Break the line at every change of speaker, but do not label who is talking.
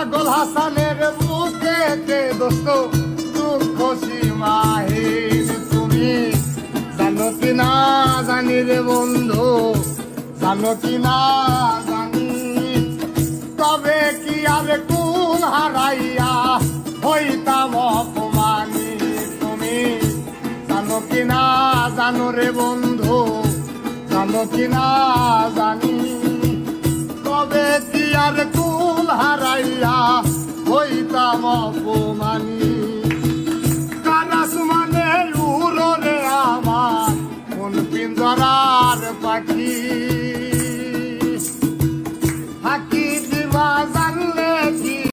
পাগল হাসানের বুকেতে দোস্ত দুঃখ সীমাহীন। তুমি জানো কি না জানি রে বন্ধু, জানো কি না জানি, তবে কি আর কুল হারাইয়া হইতাম অপমানী। তুমি জানো কি না জানো রে বন্ধু, জানো কি না জানি, তবে কি আর কুল হারাইয়া